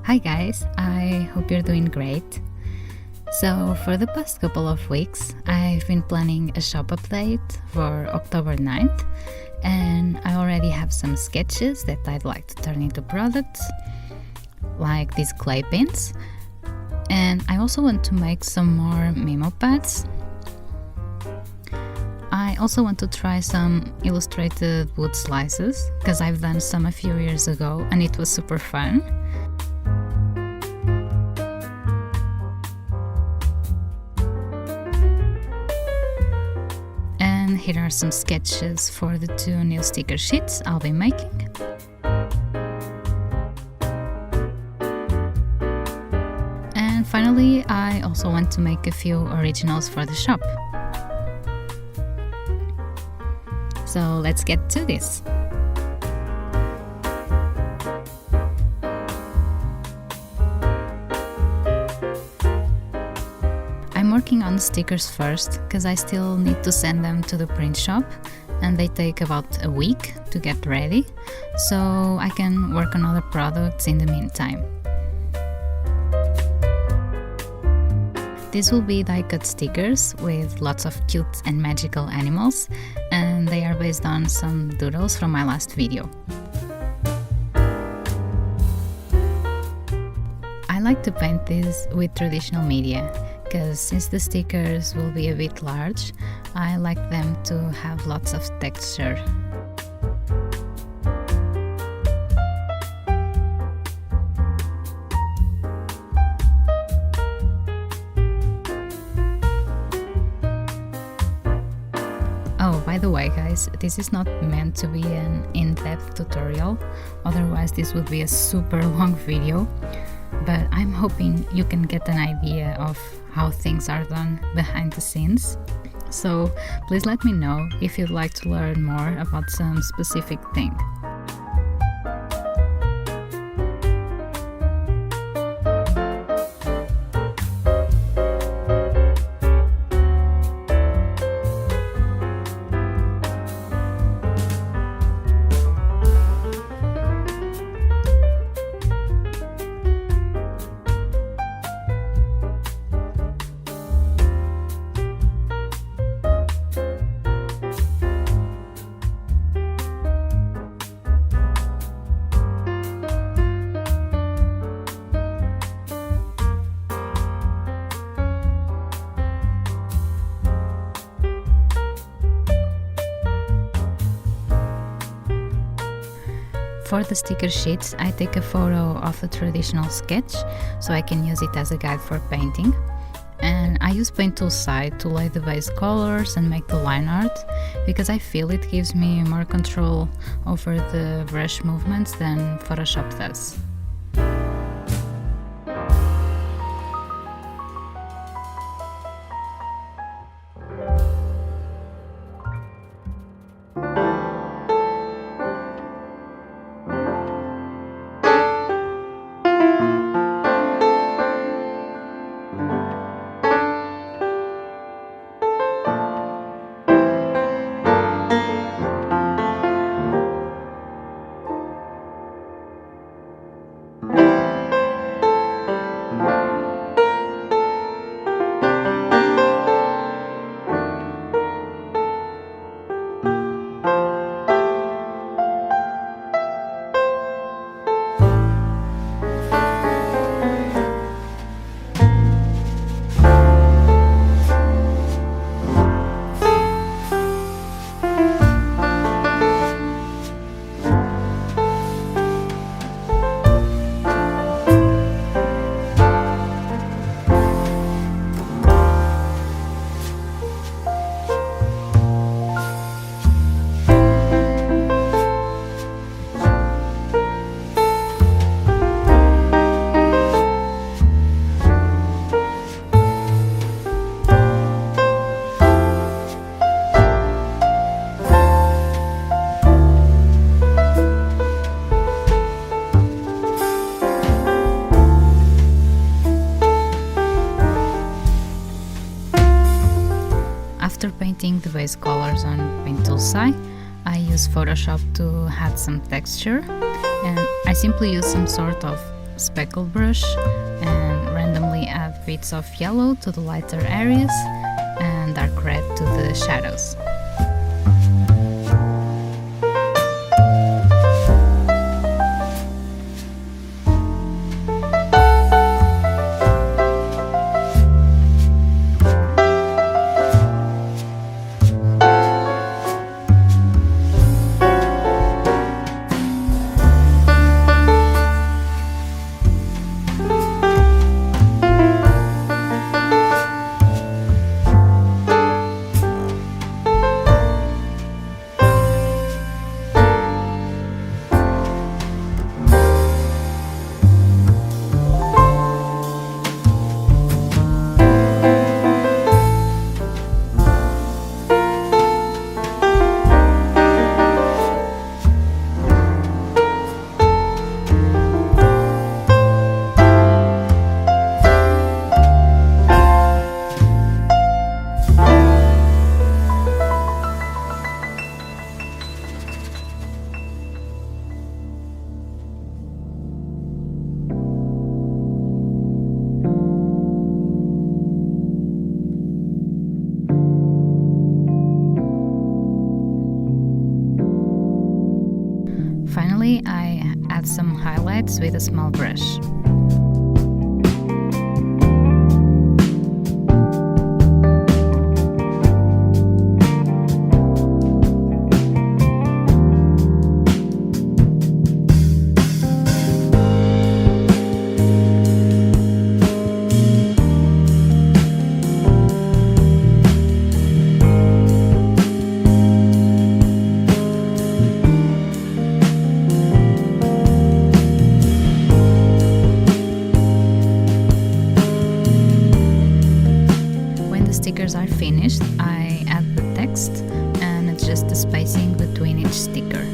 Hi guys, I hope you're doing great. So for the past couple of weeks, I've been planning a shop update for October 9th, and I already have some sketches that I'd like to turn into products, like these clay pins. And I also want to make some more memo pads. I also want to try some illustrated wood slices, because I've done some a few years ago and it was super fun. And here are some sketches for the 2 new sticker sheets I'll be making. And finally, I also want to make a few originals for the shop. So let's get to this. I'm working on the stickers first because I still need to send them to the print shop and they take about a week to get ready, so I can work on other products in the meantime. These will be die-cut stickers with lots of cute and magical animals, and they are based on some doodles from my last video. I like to paint these with traditional media, because since the stickers will be a bit large, I like them to have lots of texture. Oh, by the way guys, this is not meant to be an in-depth tutorial, otherwise this would be a super long video, but I'm hoping you can get an idea of how things are done behind the scenes. So please let me know if you'd like to learn more about some specific thing. For the sticker sheets, I take a photo of the traditional sketch so I can use it as a guide for painting. And I use Paint Tool side to lay the base colors and make the line art, because I feel it gives me more control over the brush movements than Photoshop does. After painting the base colors on Paint Tool side, I use Photoshop to add some texture, and I simply use some sort of speckle brush and randomly add bits of yellow to the lighter areas and dark red to the shadows. Finally, I add some highlights with a small brush. Stickers are finished, I add the text and adjust the spacing between each sticker.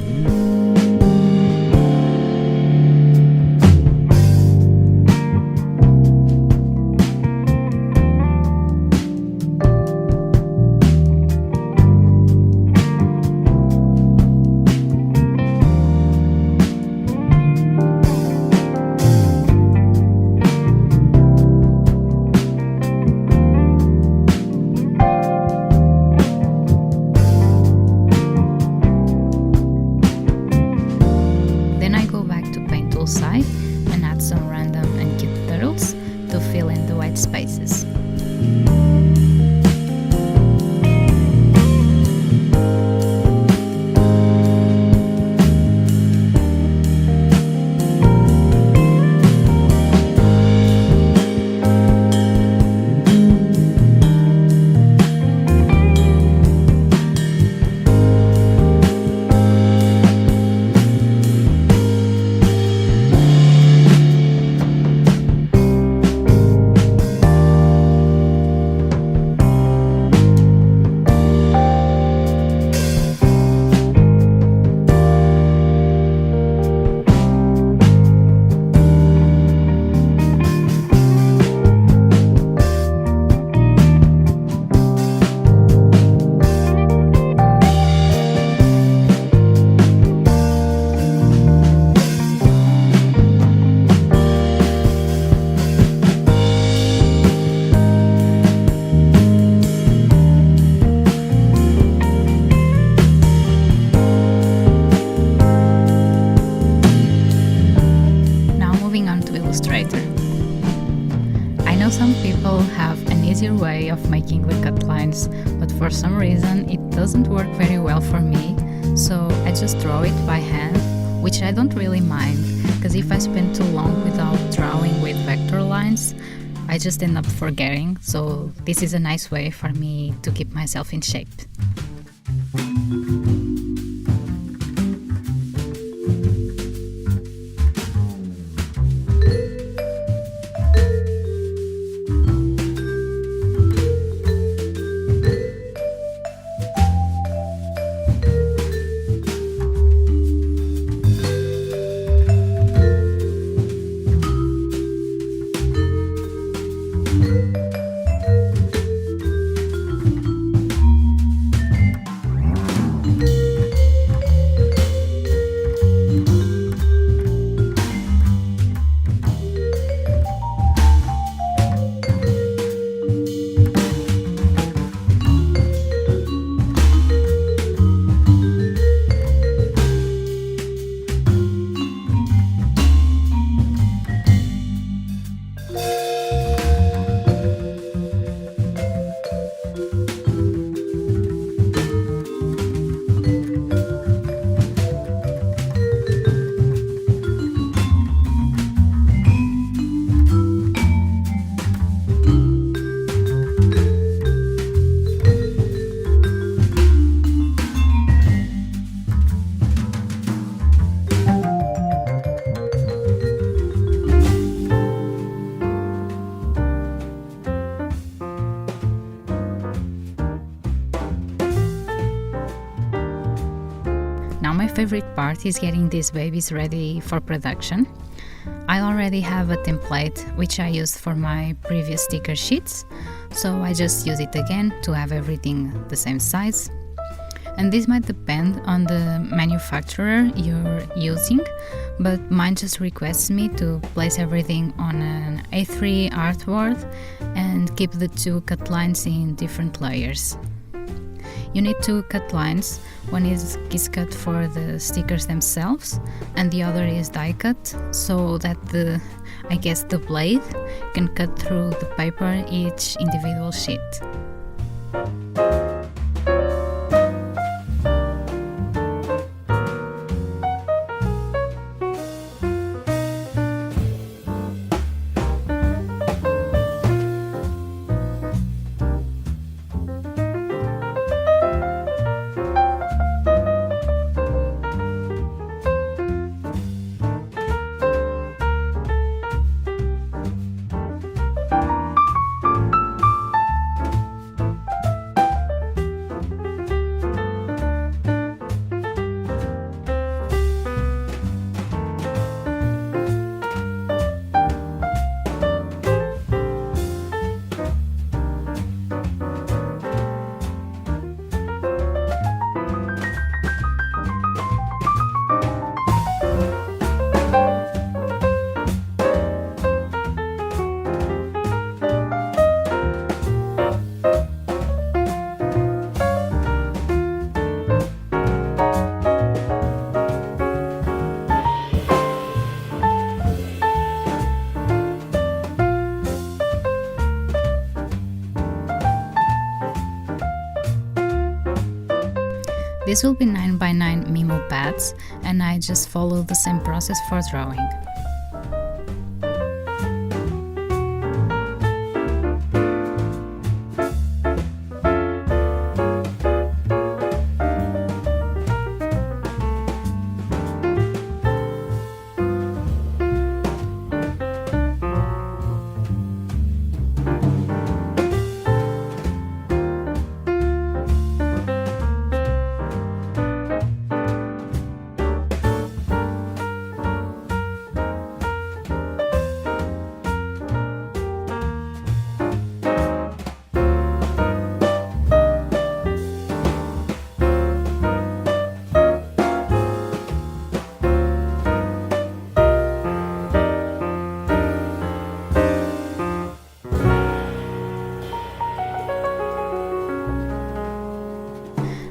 Side and add some random and cute turtles to fill in the white spaces. I know some people have an easier way of making the cut lines, but for some reason it doesn't work very well for me, so I just draw it by hand, which I don't really mind, because if I spend too long without drawing with vector lines, I just end up forgetting, so this is a nice way for me to keep myself in shape. now my favorite part is getting these babies ready for production. I already have a template which I used for my previous sticker sheets, so I just use it again to have everything the same size. And this might depend on the manufacturer you're using, but mine just requests me to place everything on an A3 artboard and keep the two cut lines in different layers. You need two cut lines. One is cut for the stickers themselves and the other is die cut, so that the blade can cut through the paper each individual sheet. This will be 9x9 memo pads, and I just follow the same process for drawing.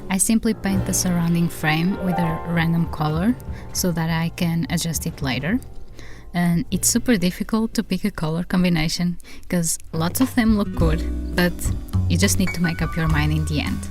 I simply paint the surrounding frame with a random color so that I can adjust it later. And it's super difficult to pick a color combination because lots of them look good, but you just need to make up your mind in the end.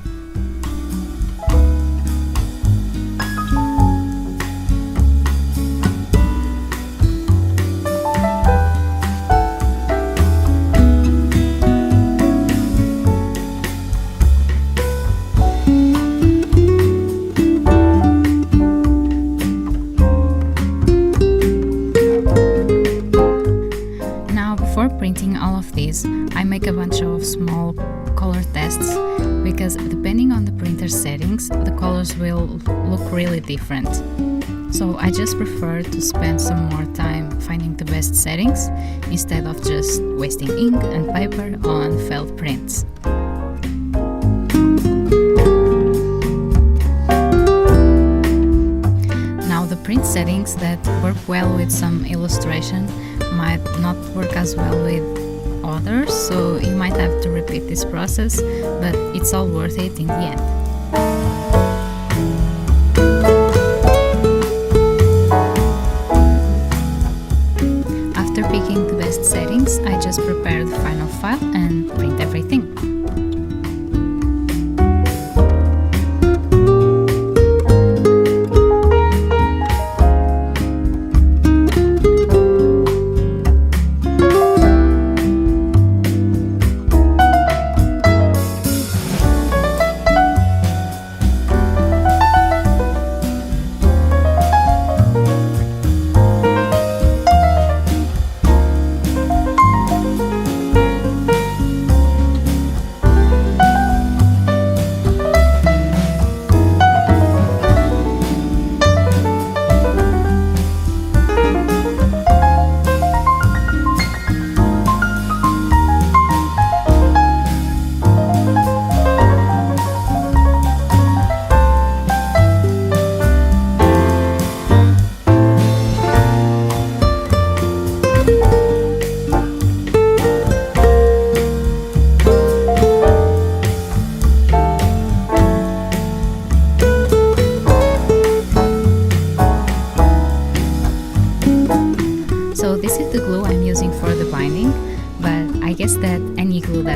Printing all of these, I make a bunch of small color tests because depending on the printer settings, the colors will look really different. So I just prefer to spend some more time finding the best settings instead of just wasting ink and paper on failed prints. Now the print settings that work well with some illustration might not work as well with others, so you might have to repeat this process, but it's all worth it in the end. After picking the best settings, I just prepare the final file and print everything.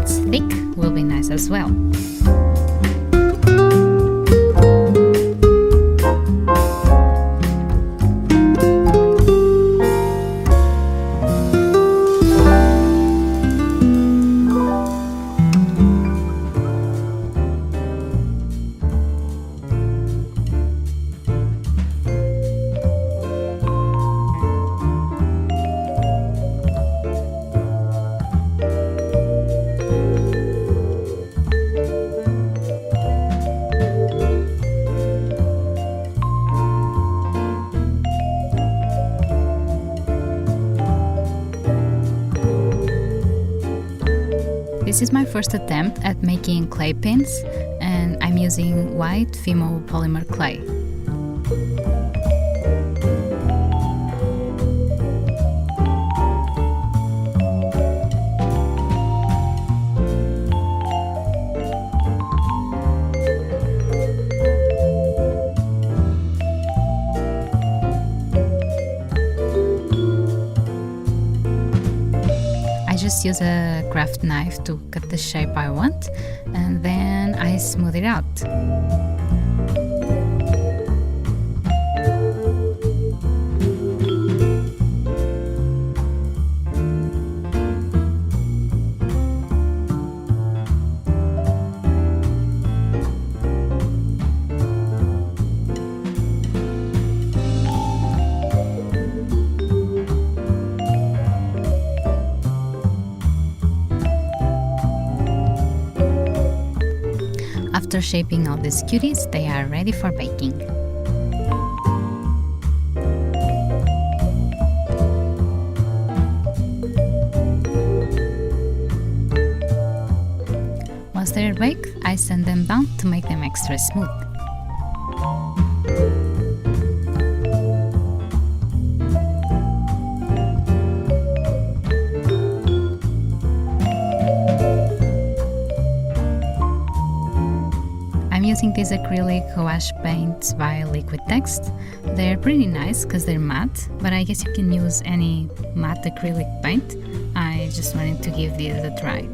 it's thick, will be nice as well. This is my first attempt at making clay pins, and I'm using white Fimo polymer clay. I just use a craft knife to cut the shape I want, and then I smooth it out. After shaping all these cuties, they are ready for baking. Once they're baked, I sand them down to make them extra smooth. I'm using these acrylic gouache paints by Liquitex. They're pretty nice because they're matte, but I guess you can use any matte acrylic paint. I just wanted to give these a try.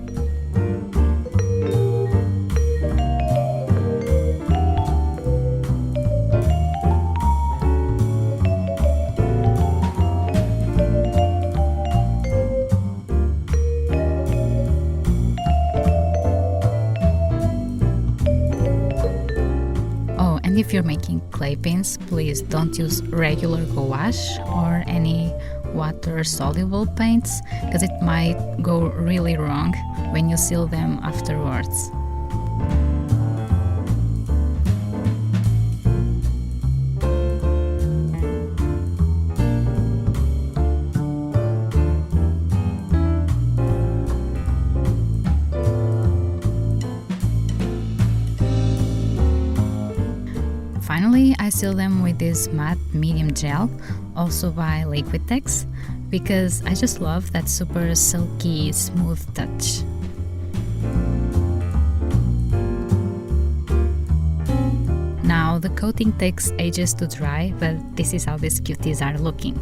And if you're making clay pins, please don't use regular gouache or any water-soluble paints, because it might go really wrong when you seal them afterwards. Finally, I seal them with this matte medium gel, also by Liquitex, because I just love that super silky, smooth touch. Now, the coating takes ages to dry, but this is how these cuties are looking.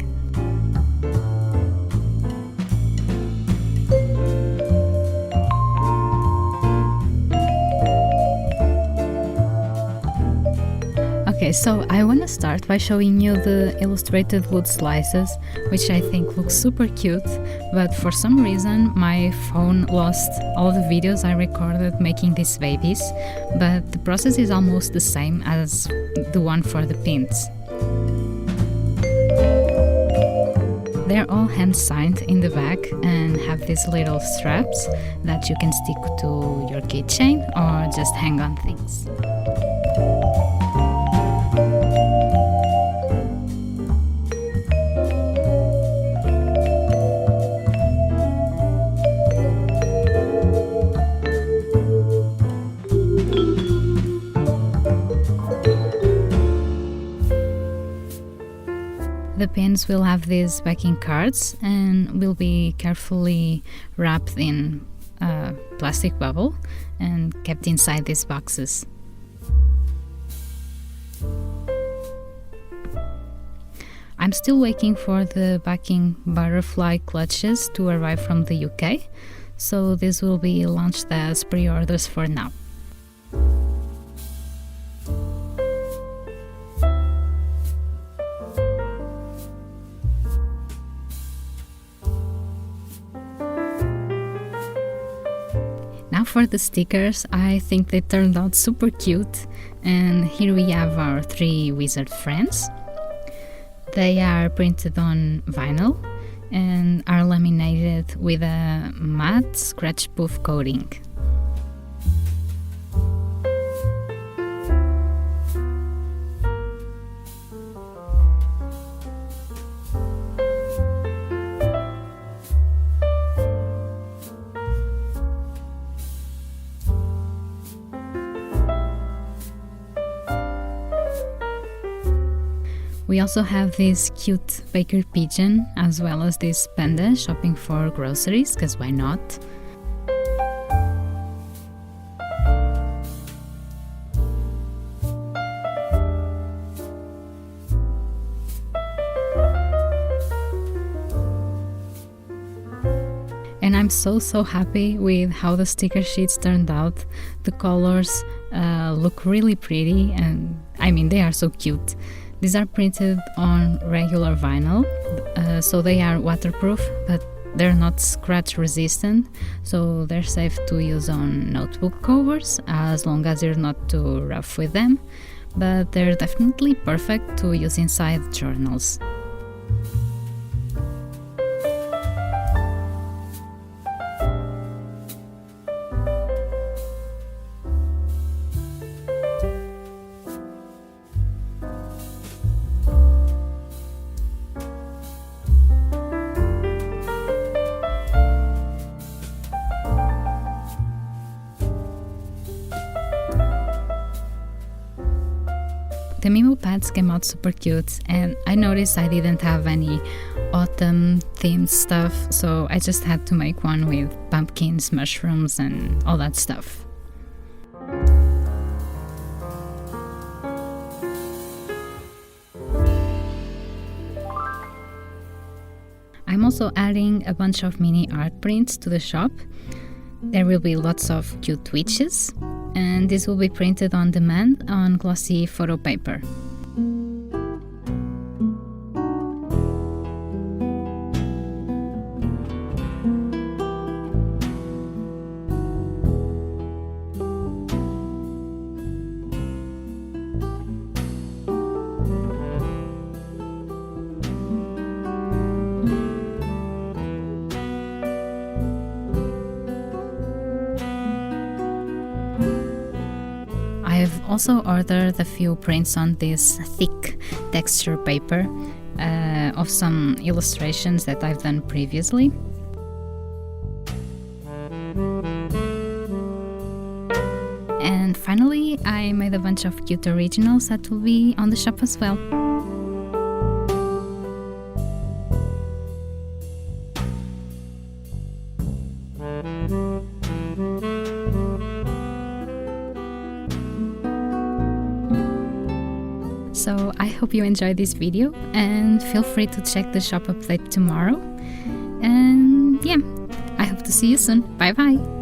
Okay, so I want to start by showing you the illustrated wood slices, which I think look super cute, but for some reason my phone lost all the videos I recorded making these babies, but the process is almost the same as the one for the pins. They're all hand signed in the back and have these little straps that you can stick to your keychain or just hang on things. The pins will have these backing cards and will be carefully wrapped in a plastic bubble and kept inside these boxes. I'm still waiting for the backing butterfly clutches to arrive from the UK, so this will be launched as pre-orders for now. Now for the stickers, I think they turned out super cute, and here we have our 3 wizard friends. They are printed on vinyl and are laminated with a matte scratch proof coating. We also have this cute baker pigeon, as well as this panda shopping for groceries, because why not? And I'm so happy with how the sticker sheets turned out. The colors look really pretty, and I mean, they are so cute. These are printed on regular vinyl, so they are waterproof, but they're not scratch resistant, so they're safe to use on notebook covers as long as you're not too rough with them, but they're definitely perfect to use inside journals. The memo pads came out super cute, and I noticed I didn't have any autumn themed stuff, so I just had to make one with pumpkins, mushrooms, and all that stuff. I'm also adding a bunch of mini art prints to the shop. There will be lots of cute witches, and this will be printed on demand on glossy photo paper. I've also ordered a few prints on this thick texture paper of some illustrations that I've done previously. And finally, I made a bunch of cute originals that will be on the shop as well. So I hope you enjoyed this video, and feel free to check the shop update tomorrow. And yeah, I hope to see you soon. Bye bye!